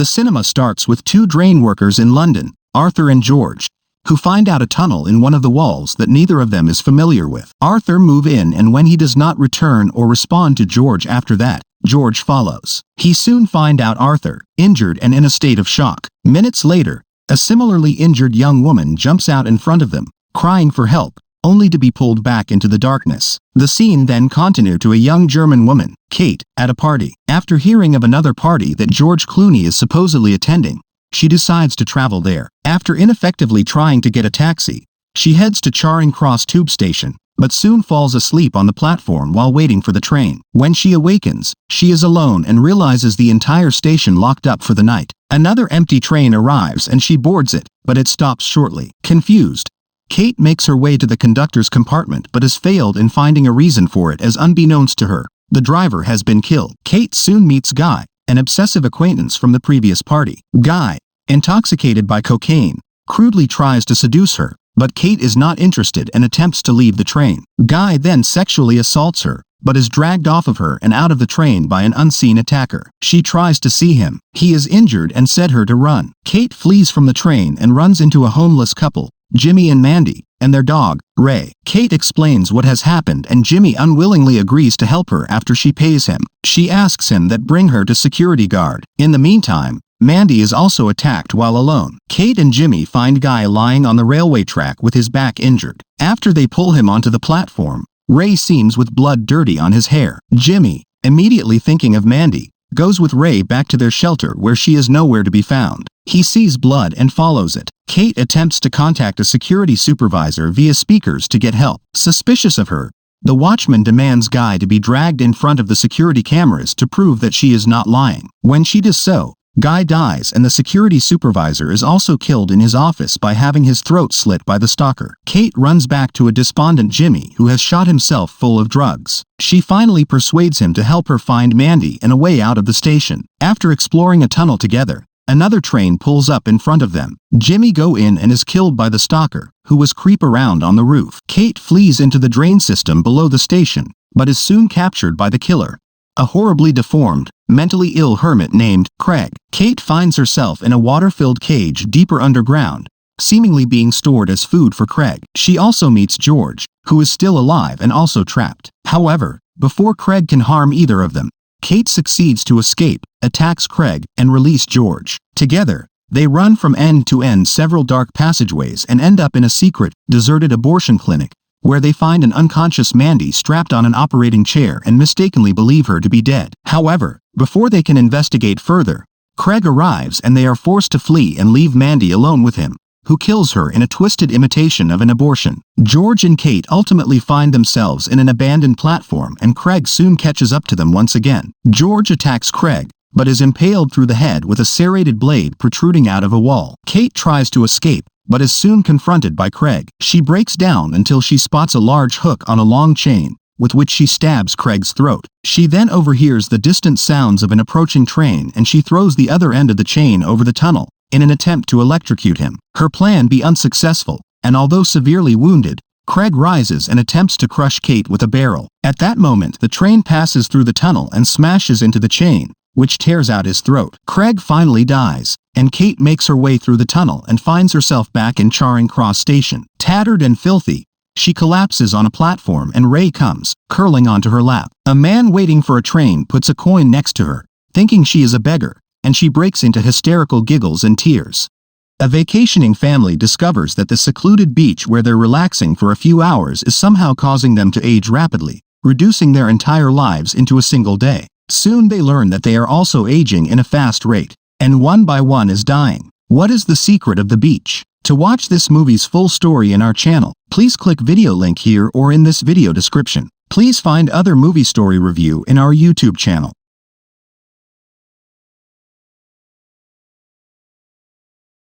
The cinema starts with two drain workers in London, Arthur and George, who find out a tunnel in one of the walls that neither of them is familiar with. Arthur moves in, and when he does not return or respond to George after that, George follows. He soon finds out Arthur, injured and in a state of shock. Minutes later, a similarly injured young woman jumps out in front of them, crying for help, only to be pulled back into the darkness. The scene then continues to a young German woman, Kate, at a party. After hearing of another party that George Clooney is supposedly attending, she decides to travel there. After ineffectively trying to get a taxi, she heads to Charing Cross tube station, but soon falls asleep on the platform while waiting for the train. When she awakens, she is alone and realizes the entire station locked up for the night. Another empty train arrives and she boards it, but it stops shortly. Confused, Kate makes her way to the conductor's compartment but has failed in finding a reason for it, as unbeknownst to her, the driver has been killed. Kate soon meets Guy, an obsessive acquaintance from the previous party. Guy, intoxicated by cocaine, crudely tries to seduce her, but Kate is not interested and attempts to leave the train. Guy then sexually assaults her, but is dragged off of her and out of the train by an unseen attacker. She tries to see him. He is injured and said her to run. Kate flees from the train and runs into a homeless couple, Jimmy and Mandy, and their dog, Ray. Kate explains what has happened and Jimmy unwillingly agrees to help her after she pays him. She asks him that bring her to security guard. In the meantime, Mandy is also attacked while alone. Kate and Jimmy find Guy lying on the railway track with his back injured. After they pull him onto the platform, Ray seems with blood dirty on his hair. Jimmy, immediately thinking of Mandy, goes with Ray back to their shelter where she is nowhere to be found. He sees blood and follows it. Kate attempts to contact a security supervisor via speakers to get help. Suspicious of her, the watchman demands Guy to be dragged in front of the security cameras to prove that she is not lying. When she does so, Guy dies and the security supervisor is also killed in his office by having his throat slit by the stalker. Kate runs back to a despondent Jimmy who has shot himself full of drugs. She finally persuades him to help her find Mandy and a way out of the station. After exploring a tunnel together, another train pulls up in front of them. Jimmy goes in and is killed by the stalker, who was creep around on the roof. Kate flees into the drain system below the station, but is soon captured by the killer, a horribly deformed, mentally ill hermit named Craig. Kate finds herself in a water-filled cage deeper underground, seemingly being stored as food for Craig. She also meets George, who is still alive and also trapped. However, before Craig can harm either of them, Kate succeeds to escape, attacks Craig, and release George. Together, they run from end to end several dark passageways and end up in a secret, deserted abortion clinic, where they find an unconscious Mandy strapped on an operating chair and mistakenly believe her to be dead. However, before they can investigate further, Craig arrives and they are forced to flee and leave Mandy alone with him, who kills her in a twisted imitation of an abortion. George and Kate ultimately find themselves in an abandoned platform and Craig soon catches up to them once again. George attacks Craig, but is impaled through the head with a serrated blade protruding out of a wall. Kate tries to escape, but is soon confronted by Craig. She breaks down until she spots a large hook on a long chain, with which she stabs Craig's throat. She then overhears the distant sounds of an approaching train and she throws the other end of the chain over the tunnel, in an attempt to electrocute him. Her plan be unsuccessful, and although severely wounded, Craig rises and attempts to crush Kate with a barrel. At that moment, the train passes through the tunnel and smashes into the chain, which tears out his throat. Craig finally dies, and Kate makes her way through the tunnel and finds herself back in Charing Cross station. Tattered and filthy, she collapses on a platform and Ray comes, curling onto her lap. A man waiting for a train puts a coin next to her, thinking she is a beggar, and she breaks into hysterical giggles and tears. A vacationing family discovers that the secluded beach where they're relaxing for a few hours is somehow causing them to age rapidly, reducing their entire lives into a single day. Soon they learn that they are also aging in a fast rate, and one by one is dying. What is the secret of the beach? To watch this movie's full story in our channel, please click video link here or in this video description. Please find other movie story review in our YouTube channel.